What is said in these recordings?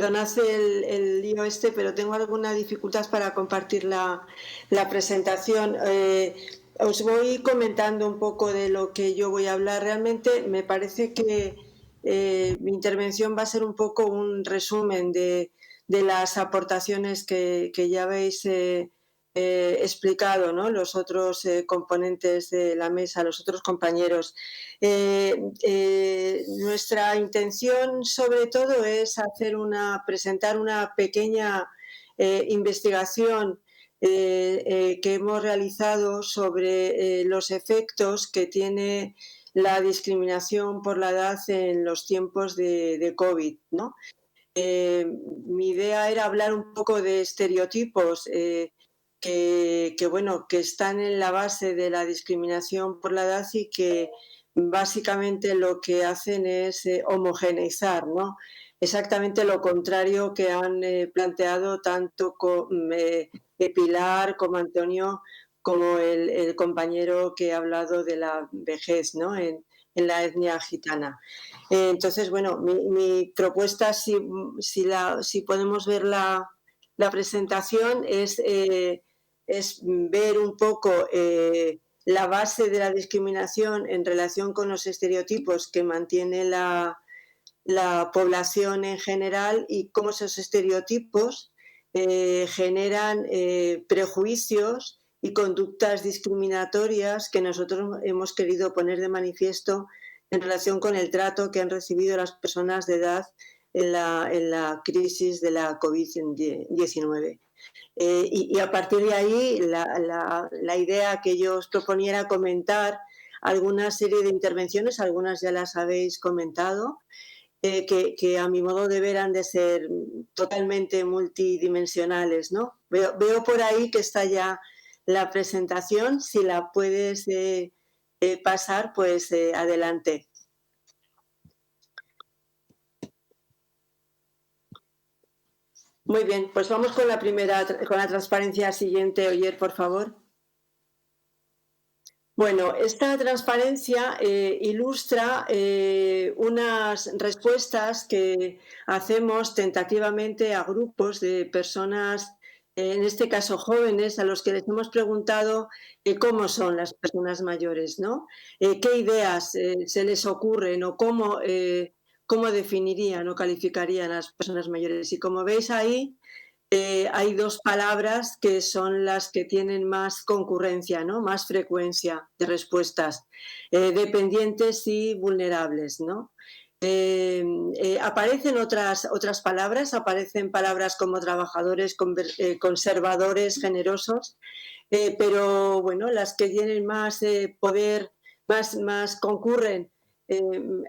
Perdonad el lío pero tengo alguna dificultad para compartir la presentación. Os voy comentando un poco de lo que yo voy a hablar. Realmente me parece que mi intervención va a ser un poco un resumen de las aportaciones que ya habéis explicado, ¿no? Los otros componentes de la mesa, los otros compañeros. Nuestra intención sobre todo es presentar una pequeña investigación que hemos realizado sobre los efectos que tiene la discriminación por la edad en los tiempos de COVID, ¿no? Mi idea era hablar un poco de estereotipos que están en la base de la discriminación por la edad y que básicamente lo que hacen es homogeneizar, ¿no? Exactamente lo contrario que han planteado tanto Pilar como Antonio, como el compañero que ha hablado de la vejez, ¿no? En la etnia gitana. Entonces, bueno, mi propuesta, si podemos ver la presentación, es ver un poco la base de la discriminación en relación con los estereotipos que mantiene la población en general y cómo esos estereotipos generan prejuicios y conductas discriminatorias que nosotros hemos querido poner de manifiesto en relación con el trato que han recibido las personas de edad en la crisis de la COVID-19. Y a partir de ahí, la idea que yo os proponía era comentar alguna serie de intervenciones, algunas ya las habéis comentado, que a mi modo de ver han de ser totalmente multidimensionales, ¿no? Veo por ahí que está ya la presentación, si la puedes pasar, pues adelante. Muy bien, pues vamos con la transparencia siguiente, Oyer, por favor. Bueno, esta transparencia ilustra unas respuestas que hacemos tentativamente a grupos de personas, en este caso jóvenes, a los que les hemos preguntado cómo son las personas mayores, ¿no? ¿Qué ideas se les ocurren o cómo definirían o calificarían a las personas mayores? Y como veis ahí, hay dos palabras que son las que tienen más concurrencia, ¿no? Más frecuencia de respuestas, dependientes y vulnerables, ¿no? Aparecen otras palabras, aparecen palabras como trabajadores, conservadores, generosos, pero bueno, las que tienen más poder, más concurren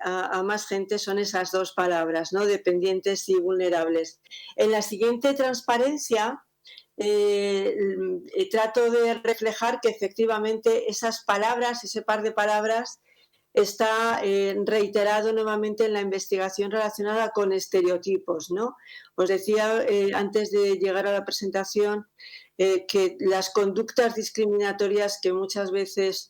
a más gente son esas dos palabras, ¿no? Dependientes y vulnerables. En la siguiente transparencia trato de reflejar que efectivamente esas palabras, ese par de palabras, está reiterado nuevamente en la investigación relacionada con estereotipos, ¿no? Os decía antes de llegar a la presentación que las conductas discriminatorias que muchas veces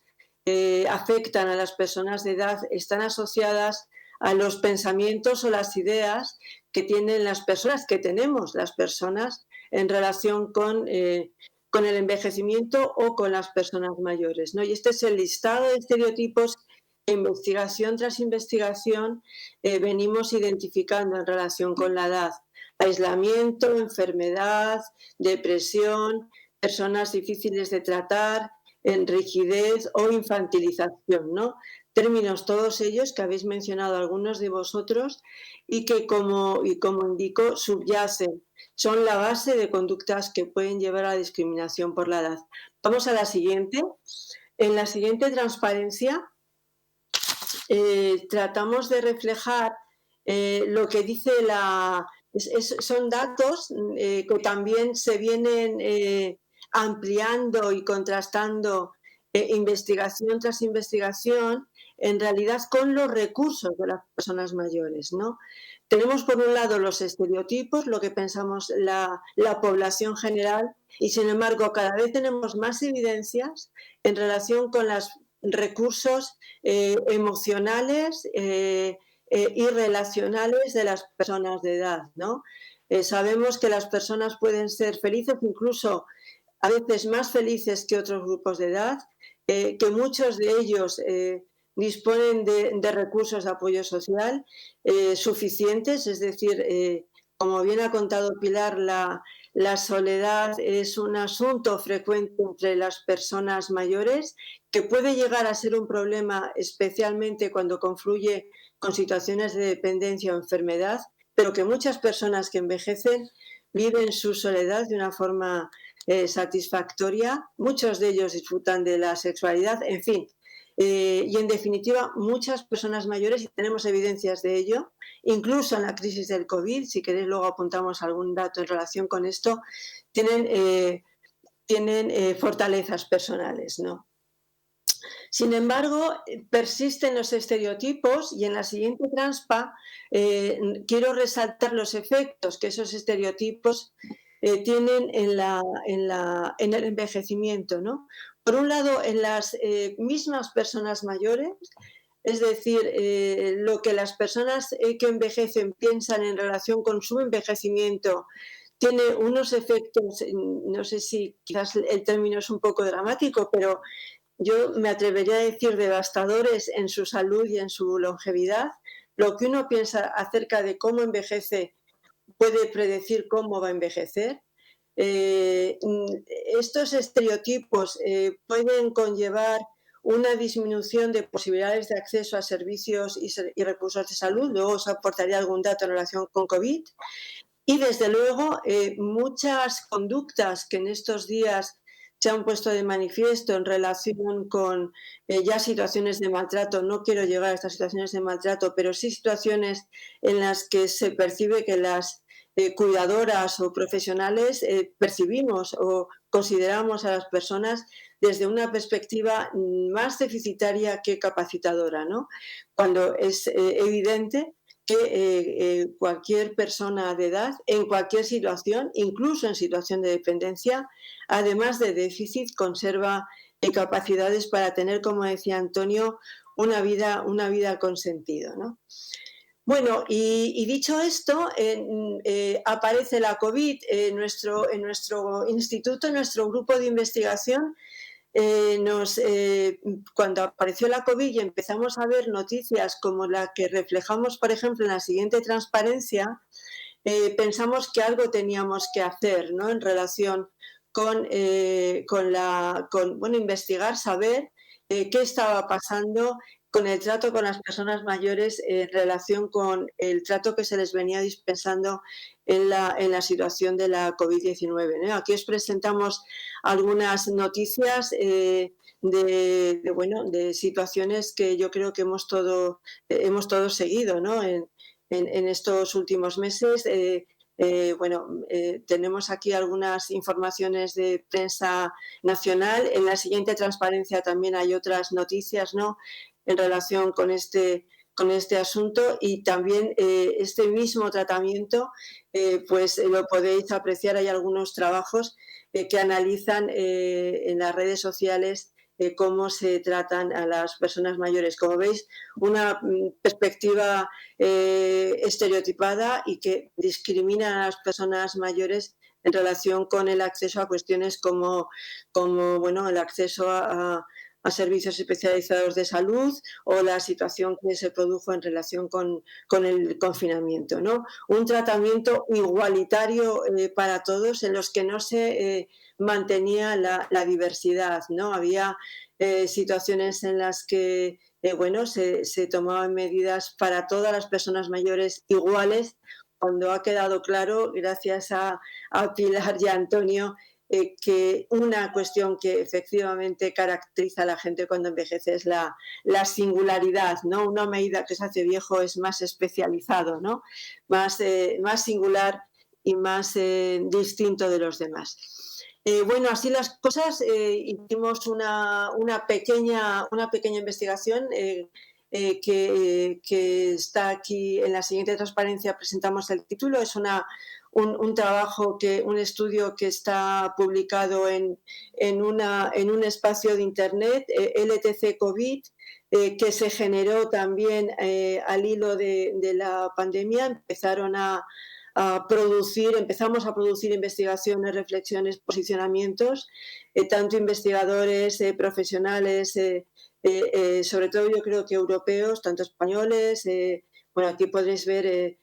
afectan a las personas de edad están asociadas a los pensamientos o las ideas que tienen las personas, que tenemos las personas en relación con el envejecimiento o con las personas mayores, ¿no? Y este es el listado de estereotipos que investigación tras investigación venimos identificando en relación con la edad. Aislamiento, enfermedad, depresión, personas difíciles de tratar, en rigidez o infantilización, ¿no? Términos todos ellos que habéis mencionado algunos de vosotros y que, como indico, subyacen, son la base de conductas que pueden llevar a la discriminación por la edad. Vamos a la siguiente. En la siguiente transparencia tratamos de reflejar lo que dice son datos que también se vienen ampliando y contrastando investigación tras investigación, en realidad con los recursos de las personas mayores, ¿no? Tenemos por un lado los estereotipos, lo que pensamos la población general, y sin embargo cada vez tenemos más evidencias en relación con los recursos emocionales, y relacionales de las personas de edad, ¿no? Sabemos que las personas pueden ser felices, incluso a veces más felices que otros grupos de edad, que muchos de ellos disponen de recursos de apoyo social suficientes, es decir, como bien ha contado Pilar, la soledad es un asunto frecuente entre las personas mayores que puede llegar a ser un problema especialmente cuando confluye con situaciones de dependencia o enfermedad, pero que muchas personas que envejecen viven su soledad de una forma satisfactoria. Muchos de ellos disfrutan de la sexualidad, en fin. Y en definitiva, muchas personas mayores, y tenemos evidencias de ello, incluso en la crisis del COVID, si queréis luego apuntamos algún dato en relación con esto, tienen fortalezas personales, ¿no? Sin embargo, persisten los estereotipos y en la siguiente transpa quiero resaltar los efectos que esos estereotipos tienen en el envejecimiento, ¿no? Por un lado, en las mismas personas mayores, es decir, lo que las personas que envejecen piensan en relación con su envejecimiento tiene unos efectos, no sé si quizás el término es un poco dramático, pero yo me atrevería a decir devastadores en su salud y en su longevidad. Lo que uno piensa acerca de cómo envejece puede predecir cómo va a envejecer. Eh, Estos estereotipos pueden conllevar una disminución de posibilidades de acceso a servicios y recursos de salud. Luego os aportaré algún dato en relación con COVID. Y desde luego, muchas conductas que en estos días se han puesto de manifiesto en relación con ya situaciones de maltrato, no quiero llegar a estas situaciones de maltrato, pero sí situaciones en las que se percibe que las cuidadoras o profesionales percibimos o consideramos a las personas desde una perspectiva más deficitaria que capacitadora, ¿no? Cuando es evidente que cualquier persona de edad, en cualquier situación, incluso en situación de dependencia, además de déficit, conserva capacidades para tener, como decía Antonio, una vida con sentido, ¿no? Bueno, y dicho esto, aparece la COVID en nuestro instituto, en nuestro grupo de investigación. Cuando apareció la COVID y empezamos a ver noticias como la que reflejamos, por ejemplo, en la siguiente transparencia, pensamos que algo teníamos que hacer, ¿no? En relación con investigar, saber qué estaba pasando con el trato con las personas mayores en relación con el trato que se les venía dispensando en la situación de la COVID-19, ¿no? Aquí os presentamos algunas noticias de situaciones que yo creo que hemos todos seguido, ¿no? En estos últimos meses. Tenemos aquí algunas informaciones de prensa nacional. En la siguiente transparencia también hay otras noticias, ¿no?, en relación con este asunto, y también este mismo tratamiento pues lo podéis apreciar. Hay algunos trabajos que analizan en las redes sociales cómo se tratan a las personas mayores. Como veis, una perspectiva estereotipada y que discrimina a las personas mayores en relación con el acceso a cuestiones como el acceso a servicios especializados de salud o la situación que se produjo en relación con el confinamiento, ¿no? Un tratamiento igualitario para todos, en los que no se mantenía la diversidad, ¿no? Había situaciones en las que se tomaban medidas para todas las personas mayores iguales, cuando ha quedado claro, gracias a Pilar y a Antonio, que una cuestión que efectivamente caracteriza a la gente cuando envejece es la singularidad, ¿no? Una medida que se hace viejo es más especializado, ¿no? Más singular y más distinto de los demás. Así las cosas, hicimos una pequeña investigación que está aquí en la siguiente transparencia. Presentamos el título. Es un trabajo, un estudio que está publicado en un espacio de internet, LTC COVID, que se generó también al hilo de la pandemia. Empezamos a producir investigaciones, reflexiones, posicionamientos, tanto investigadores, profesionales, sobre todo yo creo que europeos, tanto españoles. Bueno, aquí podréis ver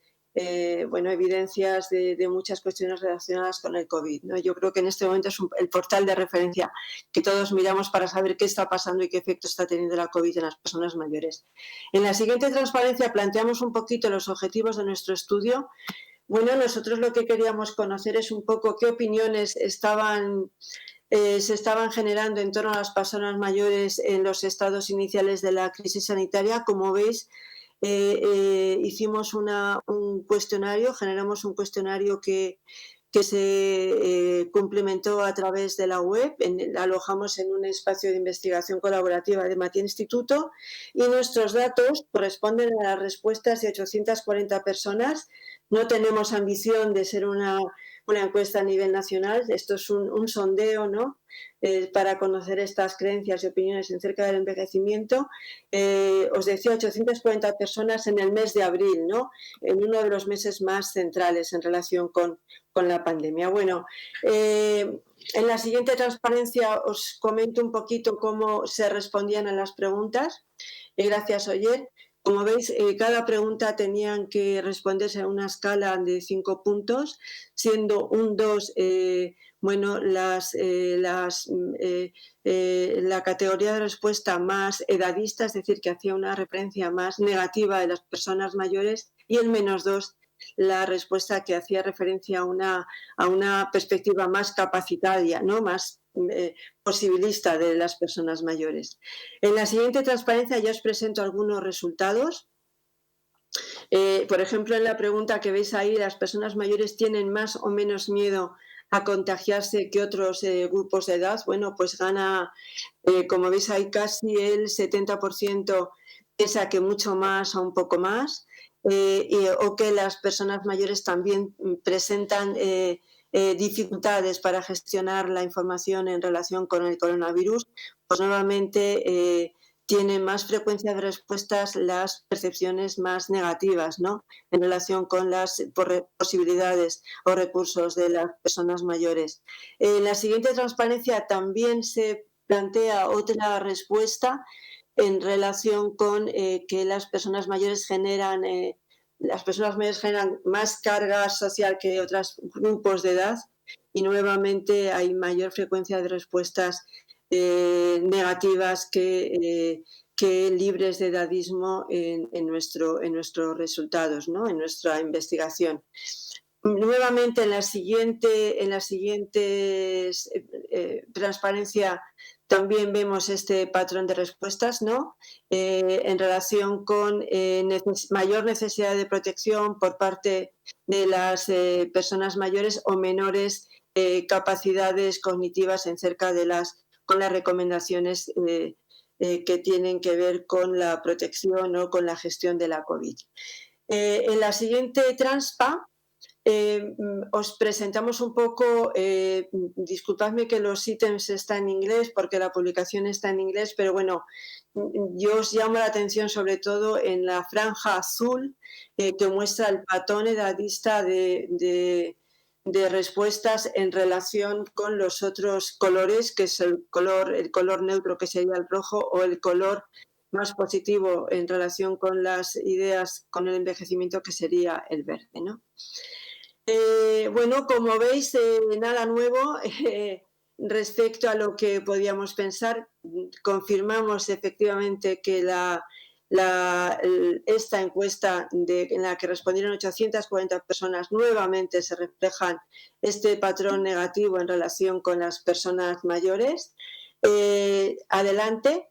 bueno, evidencias de muchas cuestiones relacionadas con el COVID, ¿no? Yo creo que en este momento es el portal de referencia que todos miramos para saber qué está pasando y qué efecto está teniendo la COVID en las personas mayores. En la siguiente transparencia planteamos un poquito los objetivos de nuestro estudio. Bueno, nosotros lo que queríamos conocer es un poco qué opiniones se estaban generando en torno a las personas mayores en los estados iniciales de la crisis sanitaria. Como veis, hicimos un cuestionario, generamos un cuestionario que se complementó a través de la web, alojamos en un espacio de investigación colaborativa de Matia Instituto, y nuestros datos corresponden a las respuestas de 840 personas. No tenemos ambición de ser una encuesta a nivel nacional, esto es un sondeo, ¿no? Para conocer estas creencias y opiniones acerca del envejecimiento. Os decía, 840 personas en el mes de abril, ¿no? En uno de los meses más centrales en relación con la pandemia. Bueno, en la siguiente transparencia os comento un poquito cómo se respondían a las preguntas. Gracias, Oyer. Como veis, cada pregunta tenían que responderse a una escala de 5 puntos, siendo un 2, bueno, la categoría de respuesta más edadista, es decir, que hacía una referencia más negativa de las personas mayores, y el menos 2, la respuesta que hacía referencia a una perspectiva más capacitaria, ¿no? Más posibilista de las personas mayores. En la siguiente transparencia ya os presento algunos resultados. Por ejemplo, en la pregunta que veis ahí, ¿las personas mayores tienen más o menos miedo a contagiarse que otros grupos de edad? Bueno, pues gana, como veis ahí, casi el 70% piensa que mucho más o un poco más, o que las personas mayores también presentan dificultades para gestionar la información en relación con el coronavirus. Pues nuevamente tienen más frecuencia de respuestas las percepciones más negativas, ¿no? En relación con las posibilidades o recursos de las personas mayores. En la siguiente transparencia también se plantea otra respuesta en relación con que las personas mayores generan más carga social que otros grupos de edad, y nuevamente hay mayor frecuencia de respuestas negativas que libres de edadismo en nuestros resultados, ¿no? En nuestra investigación. Nuevamente en la siguiente transparencia también vemos este patrón de respuestas, ¿no? En relación con mayor necesidad de protección por parte de las personas mayores o menores capacidades cognitivas con las recomendaciones que tienen que ver con la protección o con la gestión de la COVID. En la siguiente transpa os presentamos un poco, disculpadme que los ítems están en inglés porque la publicación está en inglés, pero bueno, yo os llamo la atención sobre todo en la franja azul que muestra el patrón edadista de respuestas en relación con los otros colores, que es el color neutro, que sería el rojo, o el color más positivo en relación con las ideas, con el envejecimiento, que sería el verde, ¿no? Bueno, como veis, nada nuevo respecto a lo que podíamos pensar. Confirmamos efectivamente que esta encuesta en la que respondieron 840 personas, nuevamente se reflejan este patrón negativo en relación con las personas mayores. Adelante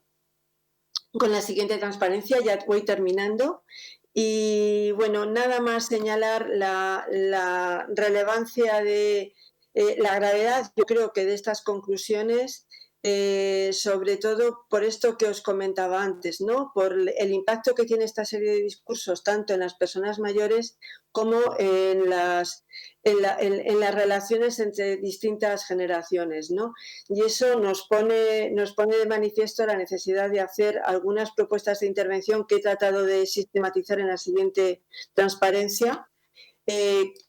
con la siguiente transparencia, ya voy terminando. Y bueno, nada más señalar la relevancia de la gravedad, yo creo que de estas conclusiones, sobre todo por esto que os comentaba antes, ¿no? Por el impacto que tiene esta serie de discursos tanto en las personas mayores como en las relaciones entre distintas generaciones, ¿no? Y eso nos pone de manifiesto la necesidad de hacer algunas propuestas de intervención que he tratado de sistematizar en la siguiente transparencia.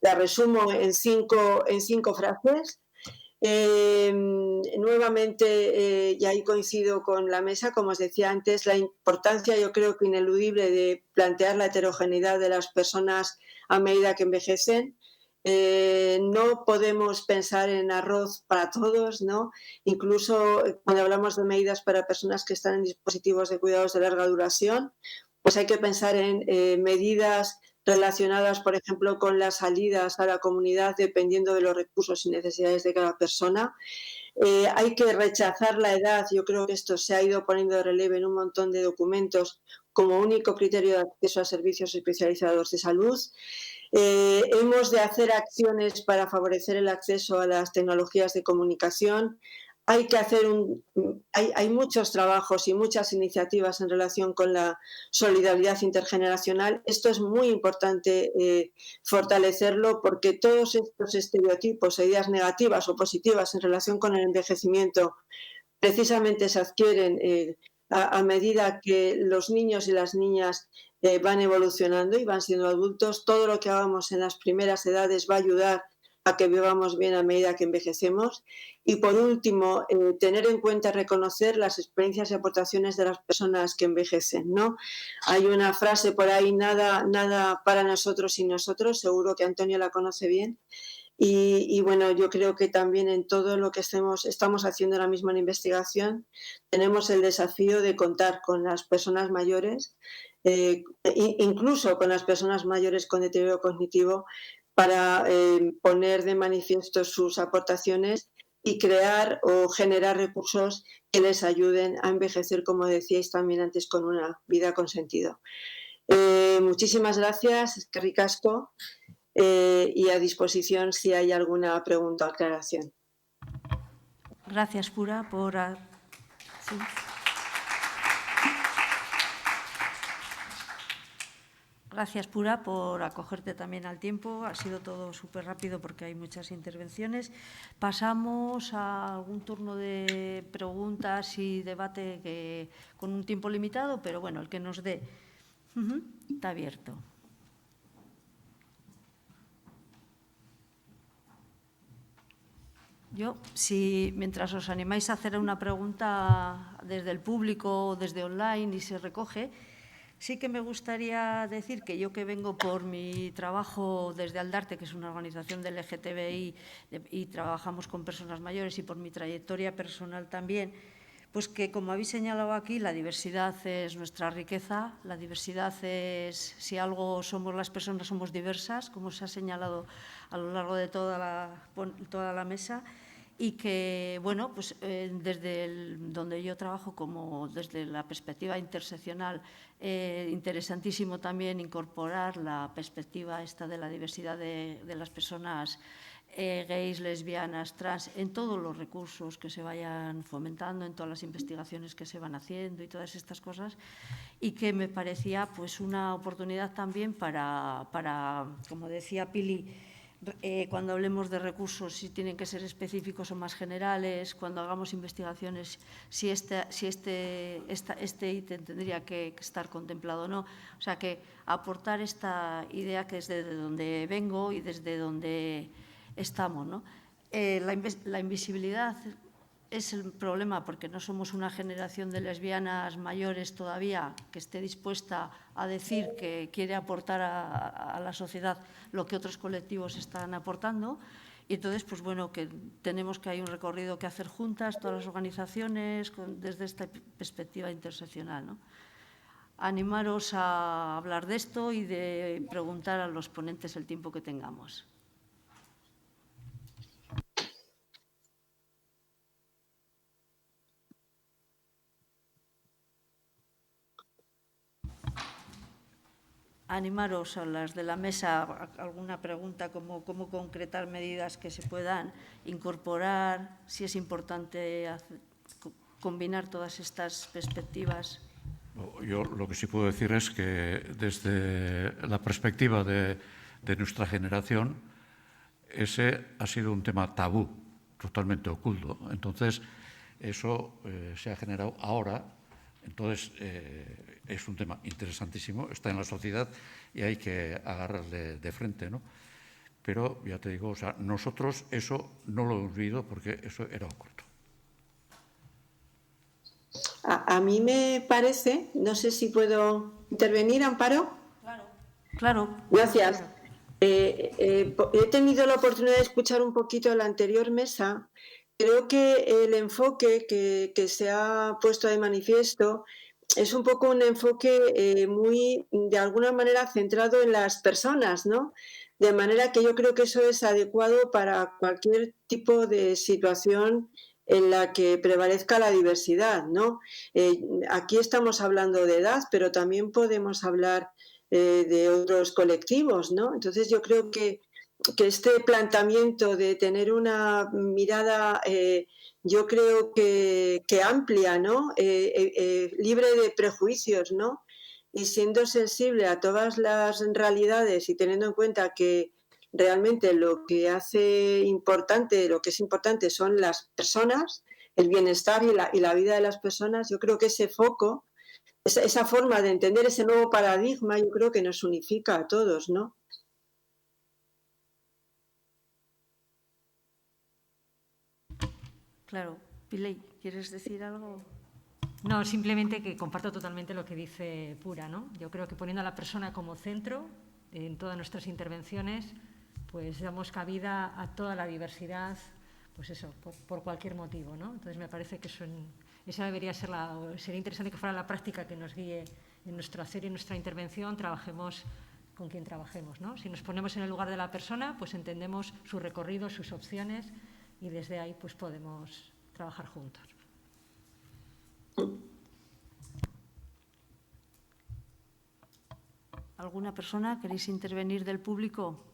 La resumo en cinco frases. Nuevamente, y ahí coincido con la mesa, como os decía antes, la importancia, yo creo que ineludible, de plantear la heterogeneidad de las personas a medida que envejecen. No podemos pensar en arroz para todos, ¿no? Incluso cuando hablamos de medidas para personas que están en dispositivos de cuidados de larga duración, pues hay que pensar en medidas relacionadas, por ejemplo, con las salidas a la comunidad dependiendo de los recursos y necesidades de cada persona. Hay que rechazar la edad, yo creo que esto se ha ido poniendo de relieve en un montón de documentos como único criterio de acceso a servicios especializados de salud. Hemos de hacer acciones para favorecer el acceso a las tecnologías de comunicación. Hay muchos trabajos y muchas iniciativas en relación con la solidaridad intergeneracional. Esto es muy importante fortalecerlo porque todos estos estereotipos e ideas negativas o positivas en relación con el envejecimiento precisamente se adquieren a medida que los niños y las niñas van evolucionando y van siendo adultos. Todo lo que hagamos en las primeras edades va a ayudar a que vivamos bien a medida que envejecemos. Y por último, tener en cuenta y reconocer las experiencias y aportaciones de las personas que envejecen, ¿no? Hay una frase por ahí, nada para nosotros sin nosotros, seguro que Antonio la conoce bien. Y bueno, yo creo que también en todo lo que estamos haciendo ahora mismo en investigación, tenemos el desafío de contar con las personas mayores, incluso con las personas mayores con deterioro cognitivo, para poner de manifiesto sus aportaciones y crear o generar recursos que les ayuden a envejecer, como decíais también antes, con una vida con sentido. Muchísimas gracias, eskerrik asko. Y a disposición si hay alguna pregunta o aclaración. Gracias, Pura, por... Sí. Gracias, Pura, por acogerte también al tiempo. Ha sido todo súper rápido porque hay muchas intervenciones. Pasamos a algún turno de preguntas y debate con un tiempo limitado, pero bueno, el que nos dé. Está abierto. Yo, si mientras os animáis a hacer una pregunta desde el público o desde online y se recoge, sí que me gustaría decir que yo, que vengo por mi trabajo desde Aldarte, que es una organización del LGTBI, y trabajamos con personas mayores, y por mi trayectoria personal también, pues que, como habéis señalado aquí, la diversidad es nuestra riqueza. La diversidad es, si algo somos las personas, somos diversas, como se ha señalado a lo largo de toda la mesa. Y que, bueno, pues desde donde yo trabajo, como desde la perspectiva interseccional, interesantísimo también incorporar la perspectiva esta de la diversidad de las personas gays, lesbianas, trans, en todos los recursos que se vayan fomentando, en todas las investigaciones que se van haciendo y todas estas cosas, y que me parecía pues una oportunidad también para como decía Pili, cuando hablemos de recursos, si tienen que ser específicos o más generales, cuando hagamos investigaciones, si este ítem tendría que estar contemplado o no. O sea, que aportar esta idea que es desde donde vengo y desde donde estamos, ¿no? La invisibilidad es el problema, porque no somos una generación de lesbianas mayores todavía que esté dispuesta a decir que quiere aportar a la sociedad lo que otros colectivos están aportando. Y entonces, pues bueno, que tenemos que hay un recorrido que hacer juntas, todas las organizaciones, desde esta perspectiva interseccional, ¿no? Animaros a hablar de esto y de preguntar a los ponentes el tiempo que tengamos. Animaros a las de la mesa, alguna pregunta, como cómo concretar medidas que se puedan incorporar, si es importante combinar todas estas perspectivas. Yo lo que sí puedo decir es que desde la perspectiva de nuestra generación, ese ha sido un tema tabú, totalmente oculto. Entonces, eso se ha generado ahora. Entonces, es un tema interesantísimo, está en la sociedad y hay que agarrarle de frente, ¿no? Pero, ya te digo, o sea, nosotros eso no lo hemos vivido porque eso era oculto. A mí me parece, no sé si puedo intervenir, Amparo. Claro. Gracias. He tenido la oportunidad de escuchar un poquito la anterior mesa. Creo que el enfoque que se ha puesto de manifiesto es un poco un enfoque muy, de alguna manera, centrado en las personas, ¿no? De manera que yo creo que eso es adecuado para cualquier tipo de situación en la que prevalezca la diversidad, ¿no? Aquí estamos hablando de edad, pero también podemos hablar de otros colectivos, ¿no? Entonces yo creo que este planteamiento de tener una mirada, yo creo que amplia, ¿no? Libre de prejuicios, ¿no? Y siendo sensible a todas las realidades y teniendo en cuenta que realmente lo que es importante son las personas, el bienestar y la vida de las personas, yo creo que ese foco, esa forma de entender ese nuevo paradigma, yo creo que nos unifica a todos, ¿no? Claro. Piley, ¿quieres decir algo? No, simplemente que comparto totalmente lo que dice Pura, ¿no? Yo creo que poniendo a la persona como centro en todas nuestras intervenciones, pues damos cabida a toda la diversidad, pues eso, por cualquier motivo, ¿no? Entonces me parece que esa debería ser sería interesante que fuera la práctica que nos guíe en nuestro hacer y en nuestra intervención, trabajemos con quien trabajemos, ¿no? Si nos ponemos en el lugar de la persona, pues entendemos su recorrido, sus opciones y desde ahí pues podemos trabajar juntos. ¿Alguna persona? ¿Queréis intervenir del público?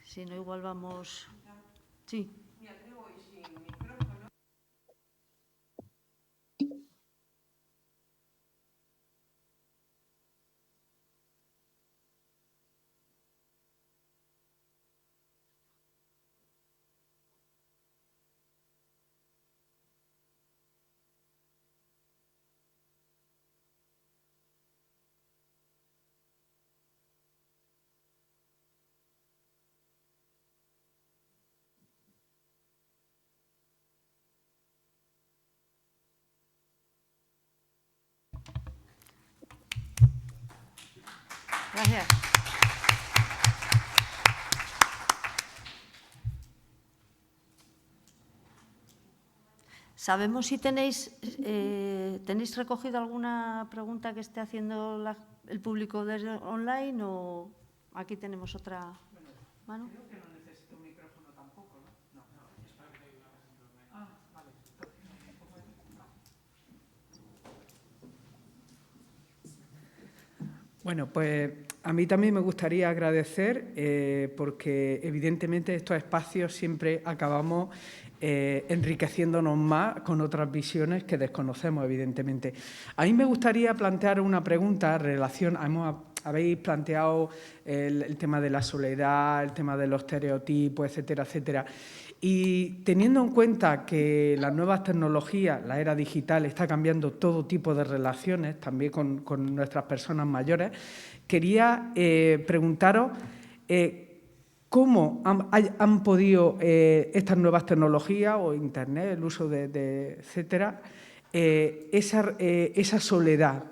Si no, igual vamos... Sí. Gracias. ¿Sabemos si tenéis recogido alguna pregunta que esté haciendo el público desde online o aquí tenemos otra mano? Creo que no necesito un micrófono tampoco, ¿no? No, es para que lo hagas en online. Ah, vale. Bueno, pues a mí también me gustaría agradecer porque evidentemente estos espacios siempre acabamos enriqueciéndonos más con otras visiones que desconocemos, evidentemente. A mí me gustaría plantear una pregunta en relación, habéis planteado el tema de la soledad, el tema de los estereotipos, etcétera, etcétera. Y teniendo en cuenta que las nuevas tecnologías, la era digital, está cambiando todo tipo de relaciones, también con nuestras personas mayores, quería preguntaros ¿cómo han podido estas nuevas tecnologías o Internet, el uso de etcétera, esa soledad?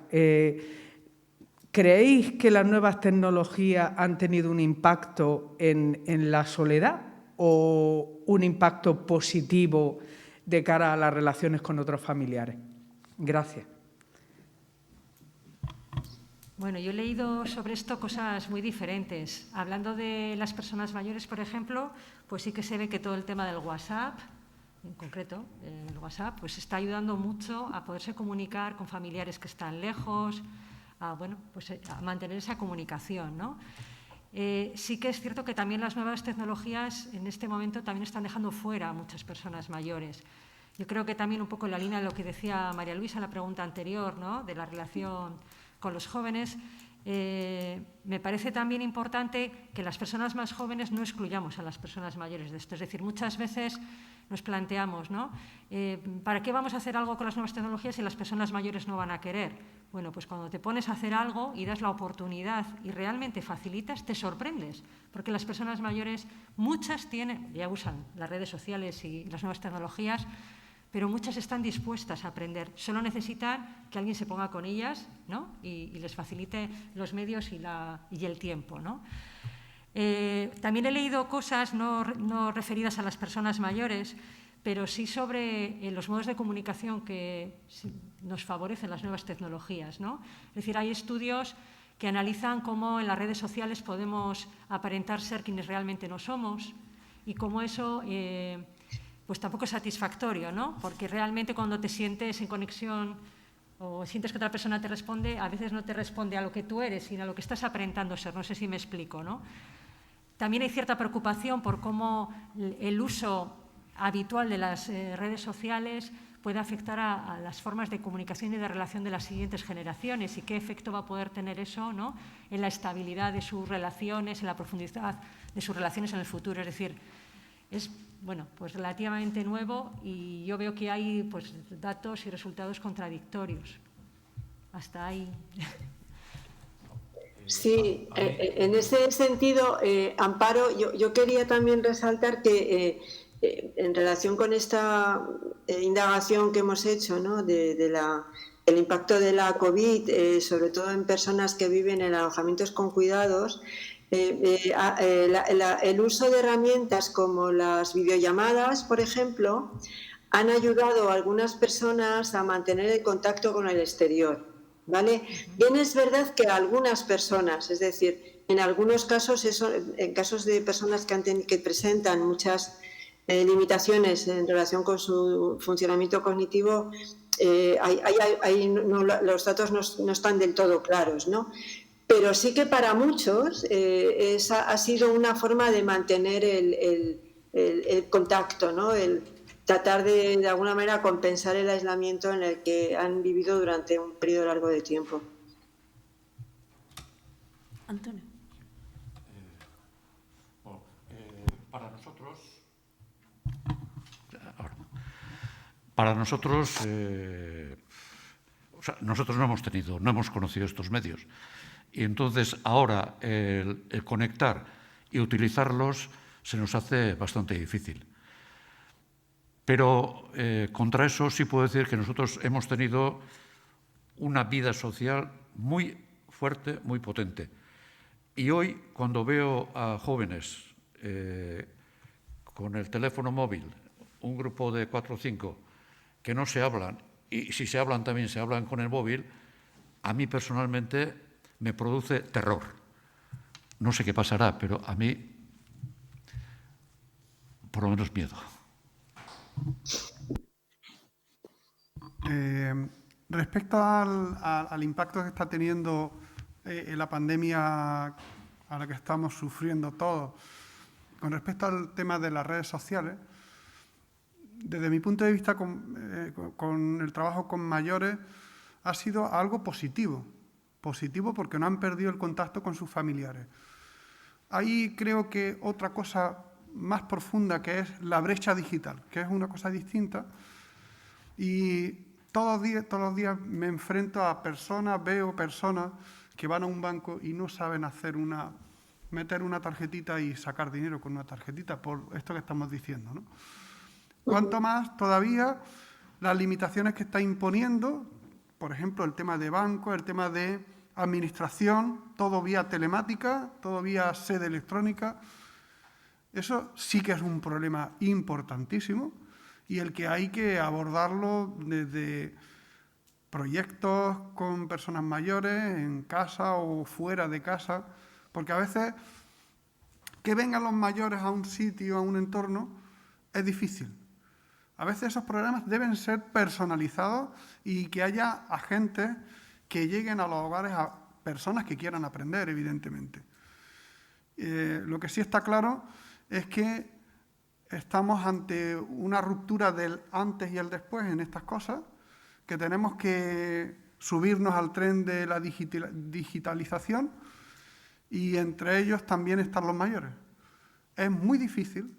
¿Creéis que las nuevas tecnologías han tenido un impacto en la soledad o un impacto positivo de cara a las relaciones con otros familiares? Gracias. Bueno, yo he leído sobre esto cosas muy diferentes. Hablando de las personas mayores, por ejemplo, pues sí que se ve que todo el tema del WhatsApp, en concreto, el WhatsApp, pues está ayudando mucho a poderse comunicar con familiares que están lejos, a mantener esa comunicación, ¿no? Sí que es cierto que también las nuevas tecnologías en este momento también están dejando fuera a muchas personas mayores. Yo creo que también un poco en la línea de lo que decía María Luisa en la pregunta anterior, ¿no?, de la relación con los jóvenes, me parece también importante que las personas más jóvenes no excluyamos a las personas mayores de esto. Es decir, muchas veces nos planteamos, ¿no?, ¿para qué vamos a hacer algo con las nuevas tecnologías si las personas mayores no van a querer? Bueno, pues cuando te pones a hacer algo y das la oportunidad y realmente facilitas, te sorprendes, porque las personas mayores, muchas ya usan las redes sociales y las nuevas tecnologías, pero muchas están dispuestas a aprender. Solo necesitan que alguien se ponga con ellas, ¿no?, y les facilite los medios y el tiempo, ¿no? También he leído cosas no referidas a las personas mayores, pero sí sobre los modos de comunicación que nos favorecen las nuevas tecnologías, ¿no? Es decir, hay estudios que analizan cómo en las redes sociales podemos aparentar ser quienes realmente no somos y cómo eso pues tampoco es satisfactorio, ¿no? Porque realmente cuando te sientes en conexión o sientes que otra persona te responde, a veces no te responde a lo que tú eres, sino a lo que estás aparentando ser. No sé si me explico, ¿no? También hay cierta preocupación por cómo el uso habitual de las redes sociales puede afectar a las formas de comunicación y de relación de las siguientes generaciones y qué efecto va a poder tener eso, ¿no?, en la estabilidad de sus relaciones, en la profundidad de sus relaciones en el futuro. Es decir, es pues relativamente nuevo y yo veo que hay pues datos y resultados contradictorios. Hasta ahí. Sí, en ese sentido, Amparo, yo quería también resaltar que en relación con esta indagación que hemos hecho, ¿no?, el impacto de la COVID, sobre todo en personas que viven en alojamientos con cuidados, el uso de herramientas como las videollamadas, por ejemplo, han ayudado a algunas personas a mantener el contacto con el exterior, ¿vale? Bien, es verdad que algunas personas, es decir, en algunos casos, en casos de personas que presentan muchas limitaciones en relación con su funcionamiento cognitivo, los datos no están del todo claros, ¿no? Pero sí que para muchos ha sido una forma de mantener el contacto, ¿no?, el tratar de alguna manera compensar el aislamiento en el que han vivido durante un periodo largo de tiempo. Antonio. Para nosotros, nosotros no hemos conocido estos medios. Y entonces ahora el conectar y utilizarlos se nos hace bastante difícil. Pero contra eso sí puedo decir que nosotros hemos tenido una vida social muy fuerte, muy potente. Y hoy, cuando veo a jóvenes con el teléfono móvil, un grupo de 4 o 5, que no se hablan, y si se hablan también se hablan con el móvil, a mí personalmente me produce terror. No sé qué pasará, pero a mí, por lo menos, miedo. Respecto al impacto que está teniendo la pandemia a la que estamos sufriendo todos, con respecto al tema de las redes sociales, desde mi punto de vista con el trabajo con mayores ha sido algo positivo porque no han perdido el contacto con sus familiares. Ahí creo que otra cosa más profunda, que es la brecha digital, que es una cosa distinta, y todos los días me enfrento a veo personas que van a un banco y no saben meter una tarjetita y sacar dinero con una tarjetita, por esto que estamos diciendo, ¿no? Cuanto más todavía las limitaciones que está imponiendo, por ejemplo, el tema de banco, el tema de administración, todo vía telemática, todo vía sede electrónica. Eso sí que es un problema importantísimo y el que hay que abordarlo desde proyectos con personas mayores, en casa o fuera de casa, porque a veces que vengan los mayores a un sitio, a un entorno, es difícil. A veces esos programas deben ser personalizados y que haya agentes que lleguen a los hogares a personas que quieran aprender, evidentemente. Lo que sí está claro es que estamos ante una ruptura del antes y el después en estas cosas, que tenemos que subirnos al tren de la digitalización, y entre ellos también están los mayores. Es muy difícil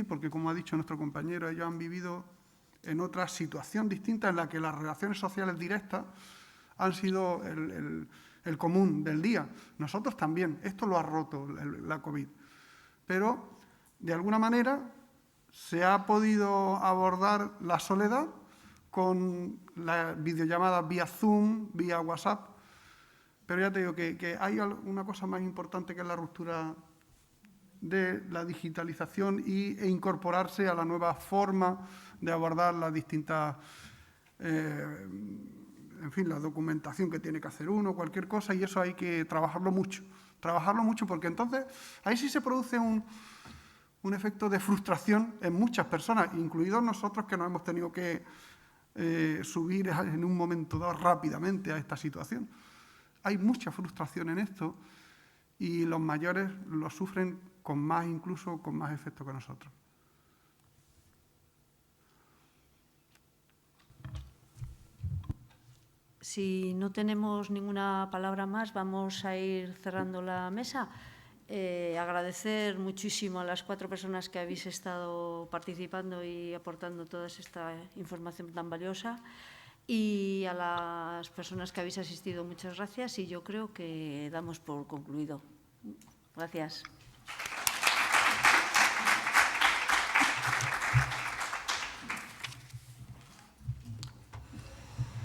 porque, como ha dicho nuestro compañero, ellos han vivido en otra situación distinta en la que las relaciones sociales directas han sido el común del día. Nosotros también, esto lo ha roto la COVID. Pero, de alguna manera, se ha podido abordar la soledad con las videollamadas vía Zoom, vía WhatsApp. Pero ya te digo que hay una cosa más importante, que es la ruptura de la digitalización e incorporarse a la nueva forma de abordar las distintas, en fin, la documentación que tiene que hacer uno, cualquier cosa, y eso hay que trabajarlo mucho, porque entonces ahí sí se produce un efecto de frustración en muchas personas, incluidos nosotros, que nos hemos tenido que subir en un momento dado rápidamente a esta situación. Hay mucha frustración en esto, y los mayores lo sufren incluso con más efecto que nosotros. Si no tenemos ninguna palabra más, vamos a ir cerrando la mesa. Agradecer muchísimo a las 4 personas que habéis estado participando y aportando toda esta información tan valiosa, y a las personas que habéis asistido, muchas gracias, y yo creo que damos por concluido. Gracias.